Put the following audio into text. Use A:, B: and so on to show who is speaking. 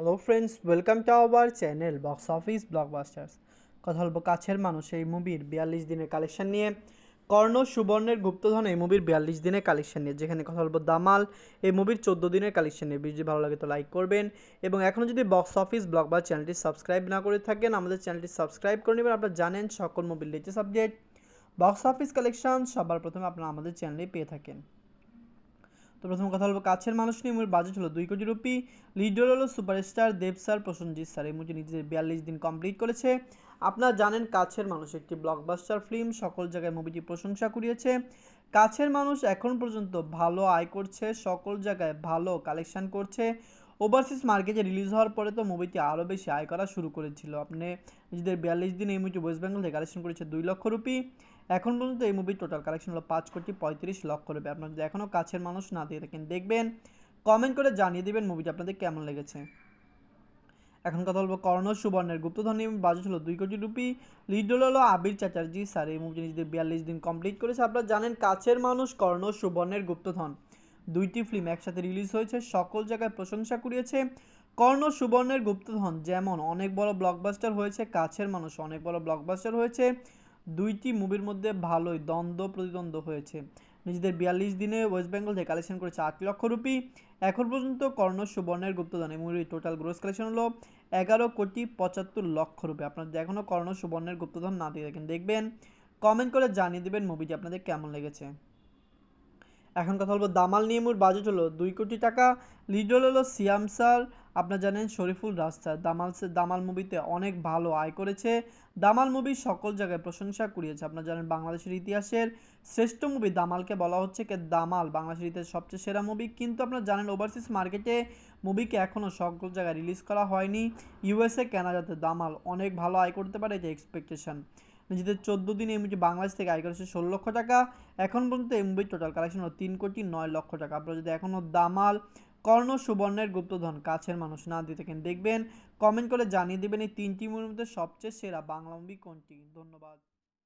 A: Hello friends, welcome to our channel box office blockbusters. কথা বলবো কাছের মানুষ এই মুভির 42 দিনের কালেকশন নিয়ে। কর্ণ সুবর্ণের গুপ্তধন এই মুভির 42 দিনের কালেকশন নিয়ে, যেখানে কথা বলবো দামাল এই মুভির 14 দিনের কালেকশন নিয়ে। ভিডিও ভালো লাগে তো লাইক করবেন, এবং এখনও যদি বক্স অফিস ব্লকবাস্টার চ্যানেলটি সাবস্ক্রাইব না করে থাকেন আমাদের চ্যানেলটি সাবস্ক্রাইব করে নেবেন। আপনারা জানেন সকল মুভির latest update, box office collection সবার প্রথমে আপনারা আমাদের চ্যানেলেই পেয়ে থাকেন। তো প্রথম কথা বলবো কাছের মানুষ নিয়ে। মুভির বাজেট হলো 2 কোটি রুপি। লিড রোল হলো সুপারস্টার দেব স্যার, প্রসেনজিৎ স্যার। এই মুভি নিজেদের 42 দিন কমপ্লিট করেছে। আপনারা জানেন কাছের মানুষ একটি ব্লকবাস্টার ফিল্ম, সকল জায়গায় মুভিটি প্রশংসা কুড়িয়েছে। কাছের মানুষ এখন পর্যন্ত ভালো আয় করছে, সকল জায়গায় ভালো কালেকশন করছে। ওভারসিজ মার্কেটে রিলিজ হওয়ার পরে তো মুভিটি আরও বেশি আয় করা শুরু করেছিল। আপনি নিজেদের 42 দিন এই মুভিটি ওয়েস্ট বেঙ্গল থেকে কালেকশন করেছে 2 লক্ষ রুপি। এখন পর্যন্ত এই মুভির টোটাল কালেকশন হলো 5,35,00,000 রুপি। আপনারা যদি এখনও কাছের মানুষ না দিয়ে থাকেন দেখবেন, কমেন্ট করে জানিয়ে দেবেন মুভিটি আপনাদের কেমন লেগেছে। এখন কথা বলবো কর্ণ সুবর্ণের গুপ্তধন নিয়ে। বাজেট হলো 2 কোটি রুপি। লিড রোল হলো আবির চ্যাটার্জি স্যার। এই মুভিটি নিজেদের 42 দিন কমপ্লিট করেছে। আপনারা জানেন কাছের মানুষ, কর্ণ সুবর্ণের গুপ্তধন দুইটি ফিল্ম একসাথে রিলিজ হয়েছে, সকল জায়গায় প্রশংসা কুড়িয়েছে। কর্ণ সুবর্ণের গুপ্তধন যেমন অনেক বড় ব্লকবাস্টার হয়েছে, কাছের মানুষ অনেক বড় ব্লকবাস্টার হয়েছে। দুইটি মুভির মধ্যে ভালোই দ্বন্দ্ব প্রতিদ্বন্দ্ব হয়েছে। নিজেদের 42 দিনে ওয়েস্ট বেঙ্গল থেকে কালেকশন করেছে 8 লক্ষ রুপি। এখন পর্যন্ত কর্ণ সুবর্ণের গুপ্তধন এই মুভির টোটাল গ্রোস কালেকশন হলো 11,75,00,000 রুপি। আপনারা এখনও কর্ণ সুবর্ণের গুপ্তধন না দিয়ে দেখেন দেখবেন, কমেন্ট করে জানিয়ে দেবেন মুভিটি আপনাদের কেমন লেগেছে। এখন কথা বলবো দামাল নিয়ে। মুভির বাজেট হলো 2 কোটি টাকা। লিড রোল হলো সিয়াম স্যার। আপনারা জানেন শরীফুল রাজ স্যার। দামাল মুভিতে অনেক ভালো আয় করেছে। দামাল মুভি সকল জায়গায় প্রশংসা কুড়িয়েছে। আপনারা জানেন বাংলাদেশের ইতিহাসের শ্রেষ্ঠ মুভি দামালকে বলা হচ্ছে কে দামাল বাংলাদেশের ইতিহাসের সবচেয়ে সেরা মুভি। কিন্তু আপনারা জানেন ওভারসিজ মার্কেটে মুভিকে এখনও সকল জায়গায় রিলিজ করা হয়নি। ইউএসএ কানাডাতে দামাল অনেক ভালো আয় করতে পারে, এটা এক্সপেকটেশন। নিজেদের 14 দিন এই মুভি বাংলাদেশ থেকে আয় করেছে 16 লক্ষ টাকা। এখন পর্যন্ত এই মুভির টোটাল কালেকশন হলো 3,09,00,000 টাকা। আপনারা যদি এখনও দামাল, কর্ণ সুবর্ণের গুপ্তধন, কাছের মানুষ না দিয়ে থাকেন দেখবেন, কমেন্ট করে জানিয়ে দেবেন এই তিনটি মুভির মধ্যে সবচেয়ে সেরা বাংলা মুভি কোনটি। ধন্যবাদ।